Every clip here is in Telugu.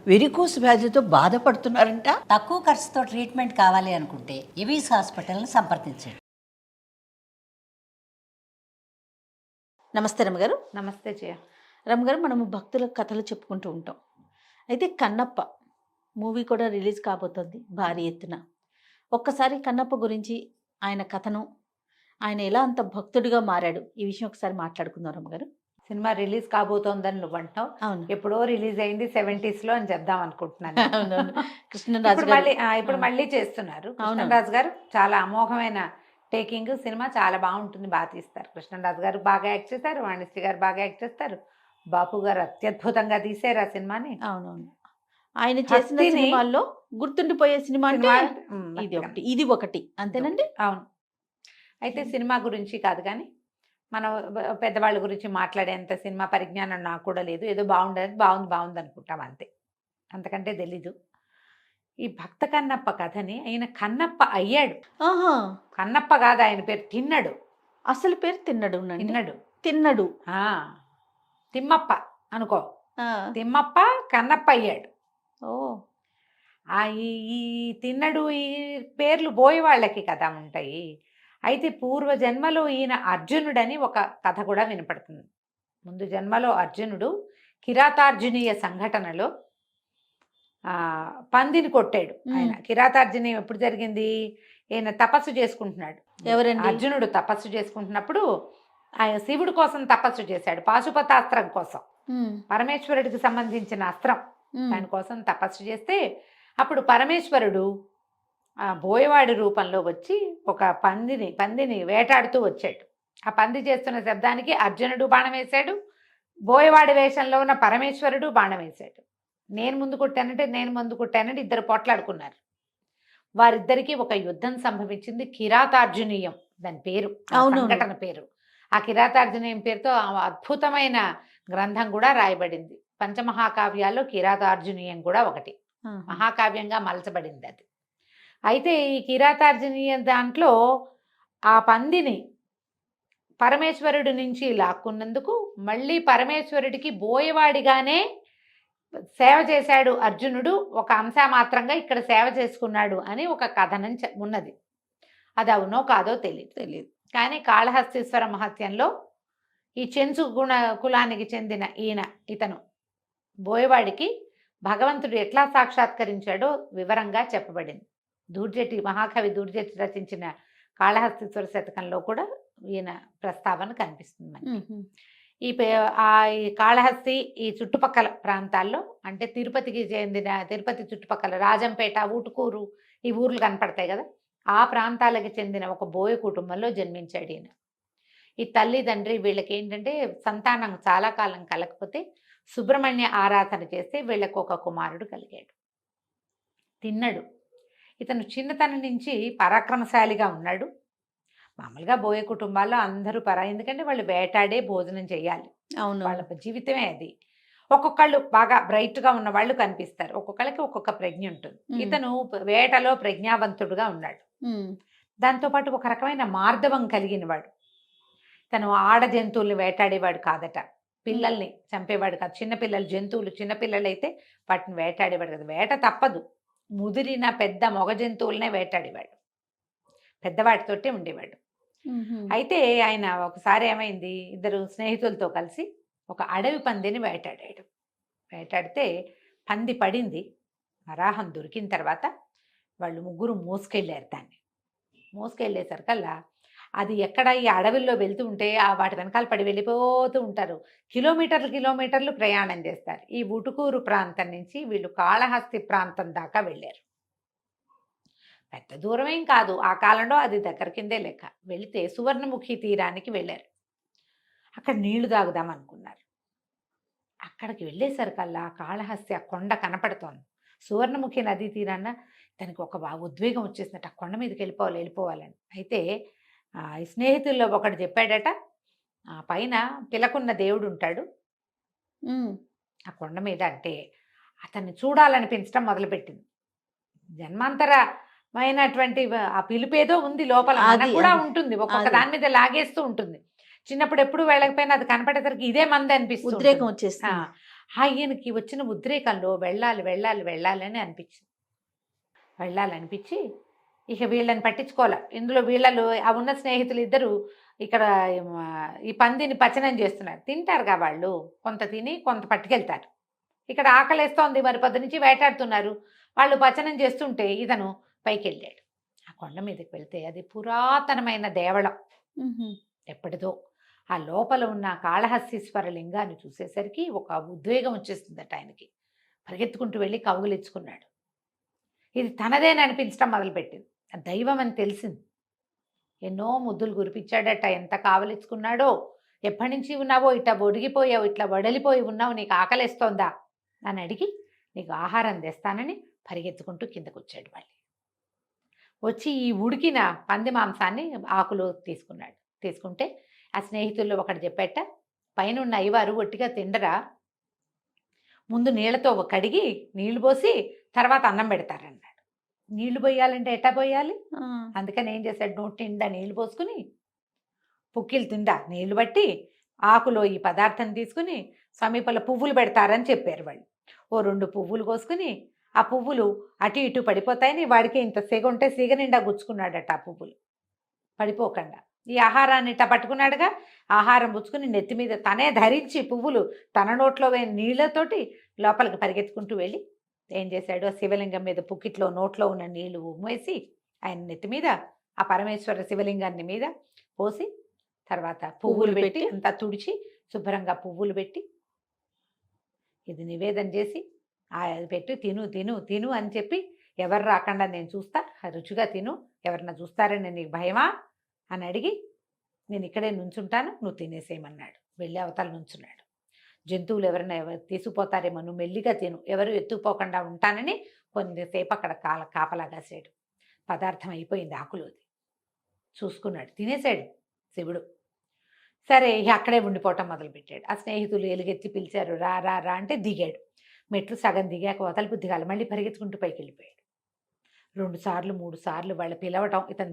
వెరికోస్ వ్యాధితో బాధపడుతున్నారంట. తక్కువ ఖర్చుతో ట్రీట్మెంట్ కావాలి అనుకుంటే ఎవిస్ హాస్పిటల్ని సంప్రదించండి. నమస్తే రమ్మగారు. నమస్తే జయ. రమ్మగారు, మనము భక్తుల కథలు చెప్పుకుంటూ ఉంటాం. అయితే కన్నప్ప మూవీ కూడా రిలీజ్ కాబోతోంది భారీ ఎత్తున. ఒక్కసారి కన్నప్ప గురించి, ఆయన కథను, ఆయన ఎలా అంత భక్తుడిగా మారాడు, ఈ విషయం ఒకసారి మాట్లాడుకుందాం రమ్మగారు. సినిమా రిలీజ్ కాబోతోందని నువ్వు అంటావు. అవును, ఎప్పుడో రిలీజ్ అయింది 70s లో అని చెప్దాం అనుకుంటున్నాను. అవునవును. కృష్ణరాజు ఇప్పుడు మళ్ళీ చేస్తున్నారు. కృష్ణరాజు గారు చాలా అమోఘమైన టేకింగ్. సినిమా చాలా బాగుంటుంది, బాగా తీస్తారు. కృష్ణరాజు గారు బాగా యాక్ట్ చేస్తారు, వాణిశ్రీ గారు బాగా యాక్ట్ చేస్తారు, బాపు గారు అత్యద్భుతంగా తీశారు ఆ సినిమాని. అవునవును. ఆయన చేసిన సినిమాల్లో గుర్తుండిపోయే సినిమా అంటే ఇది ఒకటి అంతేనండి. అవును. అయితే సినిమా గురించి కాదు కానీ మనం పెద్దవాళ్ళ గురించి మాట్లాడేంత సినిమా పరిజ్ఞానం నాకు కూడా లేదు. ఏదో బాగుంది అనుకుంటాం అంతే, అంతకంటే తెలీదు. ఈ భక్త కన్నప్ప కథని ఆయన కన్నప్ప అయ్యాడు. కన్నప్ప కాదు ఆయన పేరు, తిన్నడు. అసలు పేరు తిన్నడు. తిన్నడు తిమ్మప్ప అనుకో. తిమ్మప్ప కన్నప్ప అయ్యాడు. ఈ తిన్నడు ఈ పేర్లు బోయి వాళ్ళకి కదా ఉంటాయి. అయితే పూర్వ జన్మలో ఈయన అర్జునుడని ఒక కథ కూడా వినపడుతుంది. ముందు జన్మలో అర్జునుడు కిరాతార్జునీయ సంఘటనలో పందిని కొట్టాడు. ఆయన కిరాతార్జునీయం ఎప్పుడు జరిగింది? ఈయన తపస్సు చేసుకుంటున్నాడు. ఎవరండి? అర్జునుడు తపస్సు చేసుకుంటున్నప్పుడు ఆయన శివుడి కోసం తపస్సు చేశాడు, పాశుపతాస్త్రం కోసం, పరమేశ్వరుడికి సంబంధించిన అస్త్రం. దానికోసం తపస్సు చేస్తే అప్పుడు పరమేశ్వరుడు బోయవాడి రూపంలో వచ్చి ఒక పందిని వేటాడుతూ వచ్చాడు. ఆ పంది చేస్తున్న శబ్దానికి అర్జునుడు బాణం వేశాడు, బోయవాడి వేషంలో ఉన్న పరమేశ్వరుడు బాణం వేశాడు. నేను ముందు కొట్టానంటే ఇద్దరు పోట్లాడుకున్నారు. వారిద్దరికీ ఒక యుద్ధం సంభవించింది. కిరాతార్జునీయం దాని పేరు, సంఘటన పేరు. ఆ కిరాతార్జునీయం పేరుతో అద్భుతమైన గ్రంథం కూడా రాయబడింది. పంచమహాకావ్యాల్లో కిరాతార్జునీయం కూడా ఒకటి, మహాకావ్యంగా మలచబడింది అది. అయితే ఈ కిరాతార్జునీయం దాంట్లో ఆ పందిని పరమేశ్వరుడి నుంచి లాక్కున్నందుకు మళ్ళీ పరమేశ్వరుడికి బోయవాడిగానే సేవ చేశాడు అర్జునుడు. ఒక అంశమాత్రంగా ఇక్కడ సేవ చేసుకున్నాడు అని ఒక కథనం ఉన్నది. అది అవునో కాదో తెలియదు. కానీ కాళహస్తీశ్వర మహత్యంలో ఈ చెంచు కులానికి చెందిన ఇతను బోయవాడికి భగవంతుడు ఎట్లా సాక్షాత్కరించాడో వివరంగా చెప్పబడింది. మహాకవి దూర్జటి రచించిన కాళహస్తీశ్వర శతకంలో కూడా ఈయన ప్రస్తావన కనిపిస్తుంది మనకి. ఈ కాళహస్తి ఈ చుట్టుపక్కల ప్రాంతాల్లో, అంటే తిరుపతికి చెందిన, తిరుపతి చుట్టుపక్కల రాజంపేట, ఊటుకూరు, ఈ ఊర్లు కనపడతాయి కదా, ఆ ప్రాంతాలకు చెందిన ఒక బోయ కుటుంబంలో జన్మించాడు ఈయన. ఈ తల్లిదండ్రి వీళ్ళకి ఏంటంటే సంతానం చాలా కాలం కలగకపోతే సుబ్రహ్మణ్య ఆరాధన చేస్తే వీళ్ళకు ఒక కుమారుడు కలిగాడు, తిన్నడు. ఇతను చిన్నతనం నుంచి పరాక్రమశాలిగా ఉన్నాడు. మామూలుగా బోయ కుటుంబాల్లో అందరూ ఎందుకంటే వాళ్ళు వేటాడే భోజనం చేయాలి, అవును, వాళ్ళ జీవితమే అది. ఒక్కొక్కళ్ళు బాగా బ్రైట్గా ఉన్న వాళ్ళు కనిపిస్తారు, ఒక్కొక్కళ్ళకి ఒక్కొక్క ప్రజ్ఞ ఉంటుంది. ఇతను వేటలో ప్రజ్ఞావంతుడుగా ఉన్నాడు. దాంతోపాటు ఒక రకమైన మార్దవం కలిగిన వాడు. తను ఆడ జంతువుల్ని వేటాడేవాడు కాదట, పిల్లల్ని చంపేవాడు కాదు. చిన్నపిల్లలు జంతువులు, చిన్నపిల్లలు అయితే వాటిని వేటాడేవాడు కదా. వేట తప్పదు, ముదిరిన పెద్ద మొగ జంతువులనే వేటాడేవాడు, పెద్దవాటితోటే ఉండేవాడు. అయితే ఆయన ఒకసారి ఏమైంది, ఇద్దరు స్నేహితులతో కలిసి ఒక అడవి పందిని వేటాడితే పంది పడింది. వరాహం దొరికిన తర్వాత వాళ్ళు ముగ్గురు మోసుకెళ్ళారు. దాన్ని మోసుకెళ్ళేసరికల్లా అది ఎక్కడ ఈ అడవిలో వెళ్తూ ఉంటే వాటి వెనకాల పడి వెళ్ళిపోతూ ఉంటారు. కిలోమీటర్లు ప్రయాణం చేస్తారు. ఈ ఊటుకూరు ప్రాంతం నుంచి వీళ్ళు కాళహస్తి ప్రాంతం దాకా వెళ్ళారు. పెద్ద దూరమేం కాదు, ఆ కాలంలో అది దగ్గర కిందే లెక్క. వెళితే సువర్ణముఖి తీరానికి వెళ్ళారు. అక్కడ నీళ్లు తాగుదాం అనుకున్నారు. అక్కడికి వెళ్ళేసరికల్లా కాళహస్తి ఆ కొండ కనపడుతోంది. సువర్ణముఖి నదీ తీరాన తనకి ఒక ఉద్వేగం వచ్చేసినట్టు, ఆ కొండ మీదకి వెళ్ళిపోవాలని. అయితే ఈ స్నేహితుల్లో ఒకడు చెప్పాడట, ఆ పైన పిలకున్న దేవుడు ఉంటాడు ఆ కొండ మీద. అంటే అతన్ని చూడాలనిపించడం మొదలుపెట్టింది. జన్మాంతరమైనటువంటి ఆ పిలుపేదో ఉంది లోపల, కూడా ఉంటుంది, ఒక్కొక్క దాని మీద లాగేస్తూ ఉంటుంది. చిన్నప్పుడు ఎప్పుడు వెళ్ళకపోయినా అది కనపడేసరికి ఇదే మంది అనిపిస్తుంది, ఉద్రేకం వచ్చేస్తుంది. ఆయనకి వచ్చిన ఉద్రేకంలో వెళ్ళాలి వెళ్ళాలి వెళ్ళాలని అనిపించింది. వెళ్ళాలనిపించి ఇక వీళ్ళని పట్టించుకోవాలి. ఇందులో వీళ్ళలో ఆ ఉన్న స్నేహితులు ఇద్దరు ఇక్కడ ఈ పందిని పచనం చేస్తున్నారు. తింటారుగా వాళ్ళు, కొంత తిని కొంత పట్టుకెళ్తారు. ఇక్కడ ఆకలేస్తోంది, మరి పొద్దు నుంచి వేటాడుతున్నారు. వాళ్ళు పచనం చేస్తుంటే ఇతను పైకి వెళ్ళాడు. ఆ కొండ మీదకి వెళ్తే అది పురాతనమైన దేవళం, ఎప్పటిదో. ఆ లోపల ఉన్న కాళహస్తీశ్వర లింగాన్ని చూసేసరికి ఒక ఉద్వేగం వచ్చేస్తుందట ఆయనకి. పరిగెత్తుకుంటూ వెళ్ళి కౌగులించుకున్నాడు. ఇది తనదేని అనిపించడం మొదలుపెట్టింది. ఆ దైవం అని తెలిసింది. ఎన్నో ముద్దులు కురిపించాడట. ఎంత కావలించుకున్నాడో. ఎప్పటి నుంచి ఉన్నావో, ఇట్లా ఒడిగిపోయావు, ఇట్లా వడలిపోయి ఉన్నావు, నీకు ఆకలిస్తోందా అని అడిగి నీకు ఆహారం తెస్తానని పరిగెత్తుకుంటూ కిందకు వచ్చాడు. మళ్ళీ వచ్చి ఈ ఉడికిన పంది మాంసాన్ని ఆకులో తీసుకున్నాడు. తీసుకుంటే ఆ స్నేహితుల్లో ఒకటి చెప్పేట, పైన ఉన్న అయ్యవారు ఒట్టిగా తిండరా, ముందు నీళ్లతో కడిగి నీళ్లు పోసి తర్వాత అన్నం పెడతారన్నాడు. నీళ్లు పోయాలంటే ఎట్టా పోయాలి? అందుకని ఏం చేశాడు, నోటి నిండా నీళ్లు పోసుకుని పుక్కిలు తిండా నీళ్లు బట్టి ఆకులో ఈ పదార్థం తీసుకుని సమీపంలో పువ్వులు పెడతారని చెప్పారు వాళ్ళు. ఓ 2 పువ్వులు కోసుకుని ఆ పువ్వులు అటు ఇటు పడిపోతాయని వాడికి ఇంత సిగ ఉంటే సిగ నిండా గుచ్చుకున్నాడట. ఆ పువ్వులు పడిపోకుండా ఈ ఆహారాన్ని ఇట్లా పట్టుకున్నాడుగా. ఆహారం పుచ్చుకుని నెత్తి మీద తనే ధరించి పువ్వులు తన నోట్లో వేసిన నీళ్లతోటి లోపలికి పరిగెత్తుకుంటూ వెళ్ళి ఏం చేశాడు, ఆ శివలింగం మీద పుక్కిట్లో నోట్లో ఉన్న నీళ్లు ఉమ్మేసి ఆయన నెత్తి మీద ఆ పరమేశ్వర శివలింగాన్ని మీద పోసి తర్వాత పువ్వులు పెట్టి అంతా తుడిచి శుభ్రంగా పువ్వులు పెట్టి ఇది నివేదన చేసి అది పెట్టి తిను తిను తిను అని చెప్పి, ఎవరు రాకుండా నేను చూస్తా, రుచిగా తిను, ఎవరన్నా చూస్తారని నీకు భయమా అని అడిగి నేను ఇక్కడే నుంచుంటాను, నువ్వు తినేసేయమన్నాడు. వెళ్ళి అవతల నుంచున్నాడు. జంతువులు ఎవరైనా తీసుకుపోతారేమో, నువ్వు మెల్లిగా తిను, ఎవరు ఎత్తుకుపోకుండా ఉంటానని కొద్దిసేపు అక్కడ కాపలా కాసాడు. పదార్థం అయిపోయింది ఆకులోది. చూసుకున్నాడు, తినేశాడు శివుడు. సరే అక్కడే ఉండిపోవటం మొదలుపెట్టాడు. ఆ స్నేహితులు ఎలుగెత్తి పిలిచారు, రా రా రా అంటే దిగాడు. మెట్లు సగం దిగాక వదలి బుద్ధి కాలి మళ్ళీ పరిగెత్తుకుంటూ పైకి వెళ్ళిపోయాడు. 2 సార్లు 3 సార్లు వాళ్ళు పిలవటం, ఇతను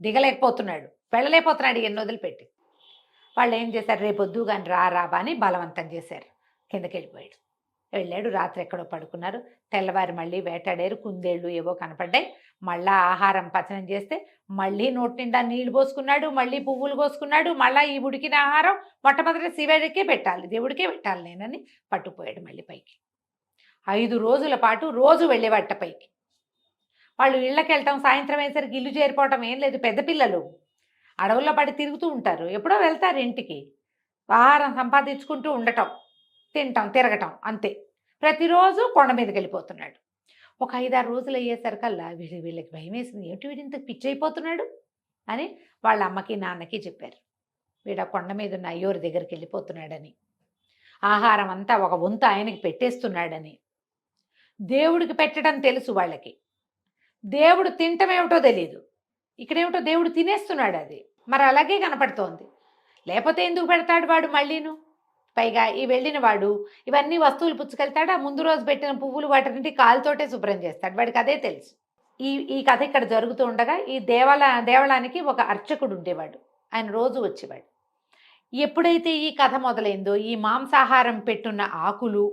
దిగలేకపోతున్నాడు, వెళ్ళలేకపోతున్నాడు ఎన్ని వదిలిపెట్టి. వాళ్ళు ఏం చేశారు, రేపొద్దు కానీ రాబా అని బలవంతం చేశారు. కిందకి వెళ్ళిపోయాడు. వెళ్ళాడు. రాత్రి ఎక్కడో పడుకున్నారు. తెల్లవారి మళ్ళీ వేటాడారు. కుందేళ్ళు ఏవో కనపడ్డాయి. మళ్ళా ఆహారం పచనం చేస్తే మళ్ళీ నోటి నిండా నీళ్లు పోసుకున్నాడు, మళ్ళీ పువ్వులు కోసుకున్నాడు. మళ్ళీ ఈ ఉడికిన ఆహారం మొట్టమొదటి శివుడికే పెట్టాలి, దేవుడికే పెట్టాలి నేనని పట్టుకుపోయాడు మళ్ళీ పైకి. 5 రోజుల పాటు రోజు వెళ్ళేవాట పైకి. వాళ్ళు ఇళ్ళకి వెళ్ళటం, సాయంత్రం అయ్యేసరికి ఇల్లు చేరిపోవటం ఏం లేదు. పెద్ద పిల్లలు అడవుల్లో పడి తిరుగుతూ ఉంటారు, ఎప్పుడో వెళ్తారు ఇంటికి. ఆహారం సంపాదించుకుంటూ ఉండటం, తినటం, తిరగటం అంతే. ప్రతిరోజు కొండ మీదకి వెళ్ళిపోతున్నాడు. ఒక 5-6 రోజులు అయ్యేసరికల్లా వీళ్ళకి భయం వేసింది, ఏమిటి వీడు ఇంత పిచ్చి అయిపోతున్నాడు అని వాళ్ళ అమ్మకి నాన్నకి చెప్పారు. వీడు ఆ కొండ మీద ఉన్న అయ్యోరి దగ్గరికి వెళ్ళిపోతున్నాడని, ఆహారం అంతా ఒక వంత ఆయనకి పెట్టేస్తున్నాడని. దేవుడికి పెట్టడం తెలుసు వాళ్ళకి, దేవుడు తింటమేమిటో తెలియదు. ఇక్కడేమిటో దేవుడు తినేస్తున్నాడు అది, మరి అలాగే కనపడుతోంది. లేకపోతే ఎందుకు పెడతాడు వాడు మళ్ళీను? పైగా ఈ వెళ్ళిన వాడు ఇవన్నీ వస్తువులు పుచ్చుకెళ్తాడు. ఆ ముందు రోజు పెట్టిన పువ్వులు వాటిని కాలుతోటే శుభ్రం చేస్తాడు. వాడికి అదే తెలుసు. ఈ కథ ఇక్కడ జరుగుతూ ఉండగా ఈ దేవళానికి ఒక అర్చకుడు ఉండేవాడు. ఆయన రోజు వచ్చేవాడు. ఎప్పుడైతే ఈ కథ మొదలైందో, ఈ మాంసాహారం పెట్టున్న ఆకులు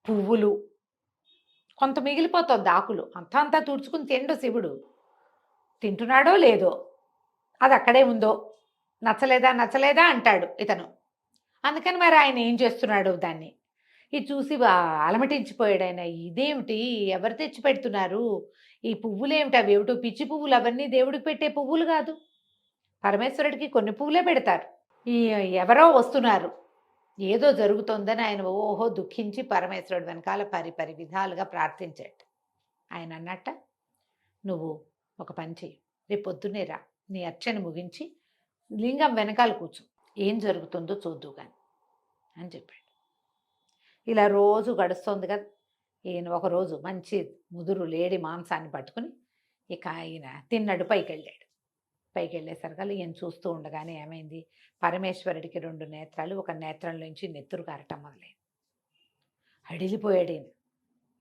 పువ్వులు కొంత మిగిలిపోతుంది. ఆకులు అంతా తుడుచుకుని తిండు శివుడు. తింటున్నాడో లేదో, అది అక్కడే ఉందో, నచ్చలేదా అంటాడు ఇతను. అందుకని మరి ఆయన ఏం చేస్తున్నాడు దాన్ని ఇది చూసి అలమటించిపోయాడు ఆయన. ఇదేమిటి, ఎవరు తెచ్చి పెడుతున్నారు ఈ పువ్వులేమిటి, అవి ఏమిటో పిచ్చి పువ్వులు, అవన్నీ దేవుడికి పెట్టే పువ్వులు కాదు, పరమేశ్వరుడికి కొన్ని పువ్వులే పెడతారు. ఎవరో వస్తున్నారు, ఏదో జరుగుతోందని ఆయన ఓహో దుఃఖించి పరమేశ్వరుడు వెనకాల పరి విధాలుగా ప్రార్థించాడు. ఆయన అన్నట్ట, నువ్వు ఒక పని చెయ్యి, రేపు పొద్దున్నే రా, నీ అర్చన ముగించి లింగం వెనకాల కూర్చో, ఏం జరుగుతుందో చూద్దు కానీ అని చెప్పాడు. ఇలా రోజు గడుస్తోంది కదా. ఈయన ఒకరోజు మంచి ముదురు లేడి మాంసాన్ని పట్టుకుని ఇక ఆయన తిన్నాడు. పైకి వెళ్ళేసరికి ఈయన చూస్తూ ఉండగానే ఏమైంది, పరమేశ్వరుడికి 2 నేత్రాలు, ఒక నేత్రంలోంచి నెత్తురు కారటం మొదలైంది. అడిలిపోయాడు ఈయన.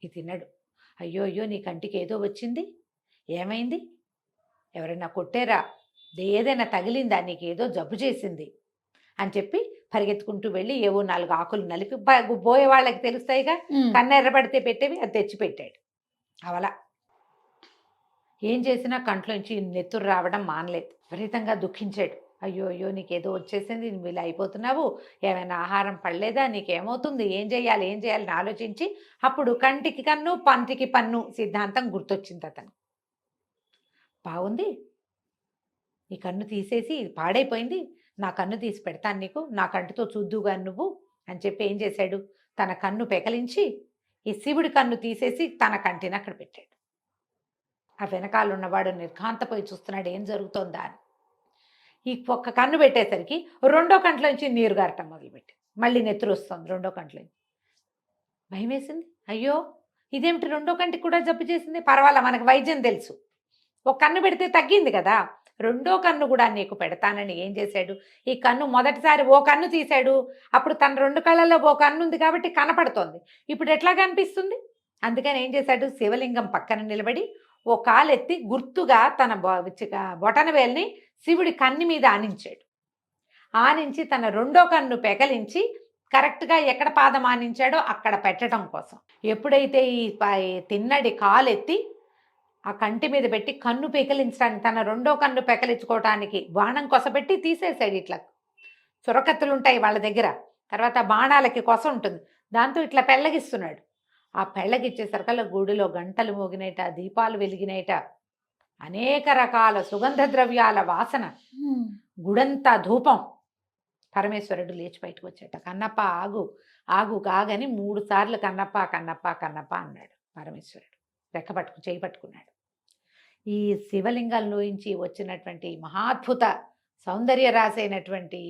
ఇది తిన్నాడు. అయ్యో నీ కంటికి ఏదో వచ్చింది, ఏమైంది, ఎవరైనా కొట్టారా, ఏదైనా తగిలిందా, నీకు ఏదో జబ్బు చేసింది అని చెప్పి పరిగెత్తుకుంటూ వెళ్ళి ఏవో 4 ఆకులు నలిపి పోయే వాళ్ళకి తెలుస్తాయిగా, కన్ను ఎర్రబడితే పెట్టేవి, అది తెచ్చి పెట్టాడు. అవలా ఏం చేసినా కంట్లోంచి నెత్తురు రావడం మానలేదు. విపరీతంగా దుఃఖించాడు. అయ్యో అయ్యో నీకేదో వచ్చేసింది, నువ్వు ఇలా అయిపోతున్నావు, ఏమైనా ఆహారం పడలేదా, నీకేమవుతుంది, ఏం చేయాలి అని ఆలోచించి అప్పుడు కంటికి కన్ను పంటికి పన్ను సిద్ధాంతం గుర్తొచ్చింది అతను. బాగుంది, ఈ కన్ను తీసేసి ఇది పాడైపోయింది, నా కన్ను తీసి పెడతాను నీకు, నా కంటితో చూద్దుగా నువ్వు అని చెప్పి ఏం చేశాడు, తన కన్ను పెకలించి ఈ శివుడి కన్ను తీసేసి తన కంటిని అక్కడ పెట్టాడు. ఆ వెనకాల ఉన్నవాడు నిర్ఘాంతపోయి చూస్తున్నాడు ఏం జరుగుతోందా అని. ఈ ఒక్క కన్ను పెట్టేసరికి రెండో కంట్లోంచి నీరు గారటం మొదలుపెట్టి మళ్ళీ నెత్తురు వస్తుంది రెండో కంట్లోంచి. భయం వేసింది. అయ్యో ఇదేమిటి రెండో కంటికి కూడా జబ్బు చేసింది, పర్వాలా మనకు వైద్యం తెలుసు, ఒక కన్ను పెడితే తగ్గింది కదా, రెండో కన్ను కూడా నీకు పెడతానని ఏం చేశాడు, ఈ కన్ను మొదటిసారి ఓ కన్ను తీశాడు, అప్పుడు తన 2 కళ్ళల్లో ఓ కన్ను ఉంది కాబట్టి కనపడుతోంది, ఇప్పుడు ఎట్లా కనిపిస్తుంది, అందుకని ఏం చేశాడు, శివలింగం పక్కన నిలబడి ఓ కాలెత్తి గుర్తుగా తన బొటన వేలిని శివుడి కన్ను మీద ఆనించాడు. ఆనించి తన రెండో కన్ను పెకలించి కరెక్ట్గా ఎక్కడ పాదం ఆనించాడో అక్కడ పెట్టడం కోసం ఎప్పుడైతే ఈ తిన్నడి కాలెత్తి ఆ కంటి మీద పెట్టి కన్ను పెకలించడానికి, తన రెండో కన్ను పెకలించుకోవటానికి బాణం కొసపెట్టి తీసేశాడు. ఇట్లా చురకత్తులు ఉంటాయి వాళ్ళ దగ్గర, తర్వాత బాణాలకి కొస ఉంటుంది, దాంతో ఇట్లా పెళ్ళగిస్తున్నాడు. ఆ పెళ్ళగిచ్చేసరికల్లా గుడిలో గంటలు మోగినేట, దీపాలు వెలిగినేట, అనేక రకాల సుగంధ ద్రవ్యాల వాసన, గుడంతా ధూపం. పరమేశ్వరుడు లేచి బయటకు వచ్చాట. కన్నప్ప ఆగు ఆగు కాగని 3 సార్లు కన్నప్ప కన్నప్ప కన్నప్ప అన్నాడు పరమేశ్వరుడు. చేయి పట్టుకున్నాడు. ఈ శివలింగంలోంచి వచ్చినటువంటి మహాద్భుత సౌందర్య రాసైనటువంటి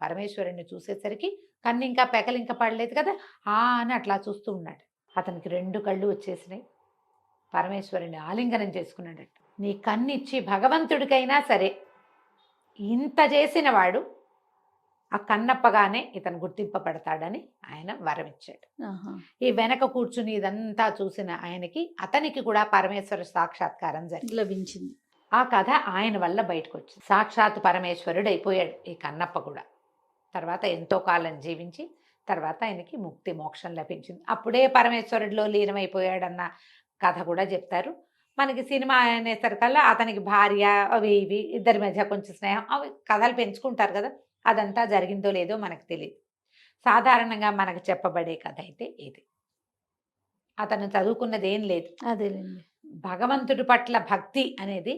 పరమేశ్వరుడిని చూసేసరికి కన్ను ఇంకా పెకలింక పడలేదు కదా, అని అట్లా చూస్తూ ఉన్నాడు. అతనికి 2 కళ్ళు వచ్చేసినాయి. పరమేశ్వరుని ఆలింగనం చేసుకున్నాడట. నీ కన్నిచ్చి భగవంతుడికైనా సరే ఇంత చేసిన వాడు ఆ కన్నప్పగానే ఇతను గుర్తింపబడతాడని ఆయన వరమిచ్చాడు. ఈ వెనక కూర్చుని ఇదంతా చూసిన ఆయనకి, అతనికి కూడా పరమేశ్వర సాక్షాత్కారం లభించింది. ఆ కథ ఆయన వల్ల బయటకు వచ్చింది. సాక్షాత్ పరమేశ్వరుడు అయిపోయాడు ఈ కన్నప్ప కూడా. తర్వాత ఎంతో కాలం జీవించి తర్వాత ఆయనకి ముక్తి మోక్షం లభించింది. అప్పుడే పరమేశ్వరుడిలో లీనమైపోయాడన్న కథ కూడా చెప్తారు. మనకి సినిమా అనేసరికల్లా అతనికి భార్య అవి ఇవి ఇద్దరి మధ్య కొంచెం స్నేహం అవి కథలు పెంచుకుంటారు కదా, అదంతా జరిగిందో లేదో మనకు తెలియదు. సాధారణంగా మనకు చెప్పబడే కథ అయితే ఇది. అతను చదువుకున్నది ఏం లేదు. అదేలేండి. భగవంతుడి పట్ల భక్తి అనేది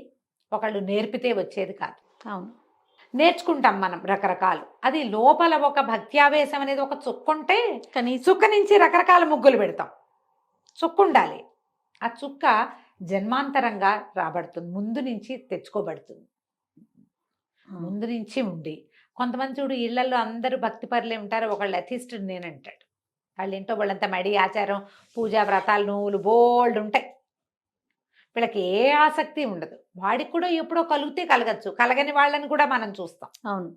ఒకళ్ళు నేర్పితే వచ్చేది కాదు. అవును, నేర్చుకుంటాం మనం రకరకాలు. అది లోపల ఒక భక్త్యావేశం అనేది ఒక చుక్కుంటే కానీ చుక్క నుంచి రకరకాల ముగ్గులు పెడతాం. చుక్క ఉండాలి. ఆ చుక్క జన్మాంతరంగా రాబడుతుంది, ముందు నుంచి తెచ్చుకోబడుతుంది, ముందు నుంచి ఉండి. కొంతమంది చూడు ఇళ్లలో అందరూ భక్తి పరులే ఉంటారు, ఒకళ్ళు అథిస్ట్ నేనంటాడు. వాళ్ళు ఏంటో వాళ్ళంతా మడి ఆచారం పూజా వ్రతాలు నువ్వులు బోల్డ్ ఉంటాయి, వీళ్ళకి ఏ ఆసక్తి ఉండదు. వాడికి కూడా ఎప్పుడో కలిగితే కలగచ్చు, కలగని వాళ్ళని కూడా మనం చూస్తాం. అవును,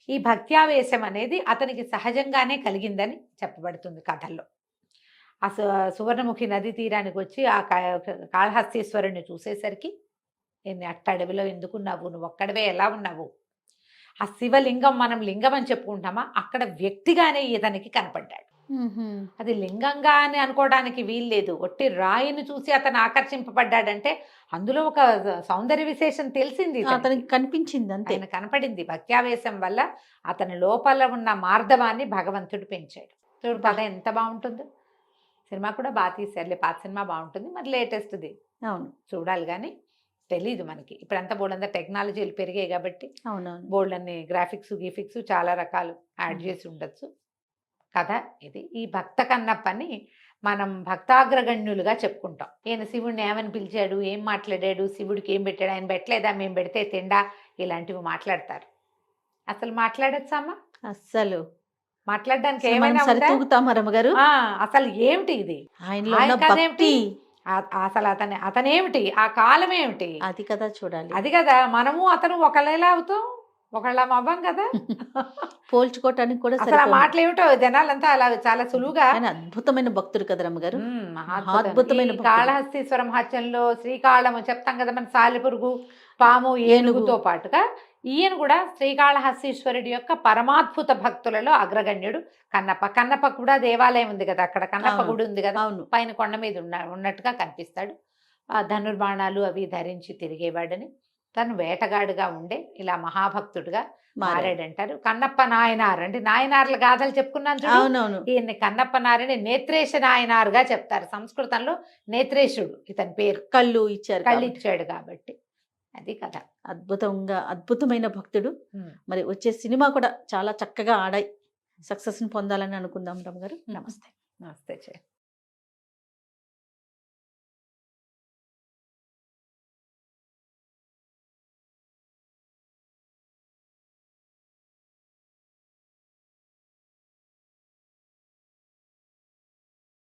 ఈ భక్త్యావేశం అనేది అతనికి సహజంగానే కలిగిందని చెప్పబడుతుంది కథల్లో. ఆ సువర్ణముఖి నది తీరానికి వచ్చి ఆ కాళహస్తీశ్వరుని చూసేసరికి నేను అట్టడవిలో ఎందుకున్నావు, నువ్వు ఒక్కడవే ఎలా ఉన్నావు, ఆ శివలింగం మనం లింగం అని చెప్పుకుంటామా, అక్కడ వ్యక్తిగానే ఇతనికి కనపడ్డాడు. అది లింగంగా అని అనుకోవడానికి వీల్లేదు. ఒట్టి రాయిని చూసి అతను ఆకర్షింపబడ్డాడంటే అందులో ఒక సౌందర్య విశేషం తెలిసింది, అతనికి కనిపించింది, అంతే. ఆయన కనపడింది. భక్త్యావేశం వల్ల అతని లోపల ఉన్న మార్ధవాన్ని భగవంతుడు పెంచాడు. చూడు కథ ఎంత బాగుంటుందో. సినిమా కూడా బాగా తీశారులే, పాత సినిమా బాగుంటుంది, మరి లేటెస్ట్ది అవును చూడాలి. కానీ తెలీదు మనకి ఇప్పుడంతా బోల్డంతా టెక్నాలజీలు పెరిగాయి కాబట్టి అవునవును, బోల్డ్ అన్ని గ్రాఫిక్స్ గిఫిక్స్ చాలా రకాలు యాడ్ చేసి ఉండొచ్చు. కథ ఇది. ఈ భక్త కన్నప్పని మనం భక్తాగ్రగణ్యులుగా చెప్పుకుంటాం. ఈయన శివుడిని ఏమని పిలిచాడు, ఏం మాట్లాడాడు, శివుడికి ఏం పెట్టాడు, ఆయన పెట్టలేదా, మేము పెడితే తిండా, ఇలాంటివి మాట్లాడతారు. అసలు మాట్లాడచ్చమ్మా? అస్సలు మాట్లాడడానికి ఏమైనా రమ్మగారు, అసలు ఏమిటి ఇది, ఆయనలో అసలు అతనేమిటి, ఆ కాలం ఏమిటి, అది కదా చూడాలి. అది కదా మనము అతను ఒకళ్ళేలా అవుతాం, ఒకళ్ళ అవ్వం కదా. పోల్చుకోవటానికి కూడా అసలు ఆ మాటలు ఏమిటో జనాలంతా అలా చాలా సులువుగా. అద్భుతమైన భక్తుడు కదా రమ్మగారు, అద్భుతమైన. కాళహస్తీశ్వర మహత్యంలో శ్రీకాళము చెప్తాం కదా, మన సాలిపురుగు పాము ఏనుగుతో పాటుగా ఈయన కూడా శ్రీకాళహస్తీశ్వరుడి యొక్క పరమాద్భుత భక్తులలో అగ్రగణ్యుడు కన్నప్ప. కన్నప్ప కూడా దేవాలయం ఉంది కదా, అక్కడ కన్నప్ప అవును. గుడి ఉంది కదా, అవును. పైన కొండ మీద ఉన్నట్టుగా కనిపిస్తాడు. ఆ ధనుర్బాణాలు అవి ధరించి తిరిగేవాడని, తను వేటగాడుగా ఉండే ఇలా మహాభక్తుడుగా మారాడంటారు. కన్నప్ప నాయనార్ అంటే నాయనార్ల గాథలు చెప్పుకున్నాను చూడు, అవునవును. ఈయన్ని కన్నప్ప నారిని నేత్రేశ నాయనార్గా చెప్తారు. సంస్కృతంలో నేత్రేశుడు ఇతని పేరు, కళ్ళు ఇచ్చారు కళ్ళు కాబట్టి. ఇచ్చాడు కాబట్టి. అది కథ. అద్భుతమైన భక్తుడు. మరి వచ్చే సినిమా కూడా చాలా చక్కగా ఆడాయి, సక్సెస్ని పొందాలని అనుకుందాం రమ్య గారు. నమస్తే. నమస్తే.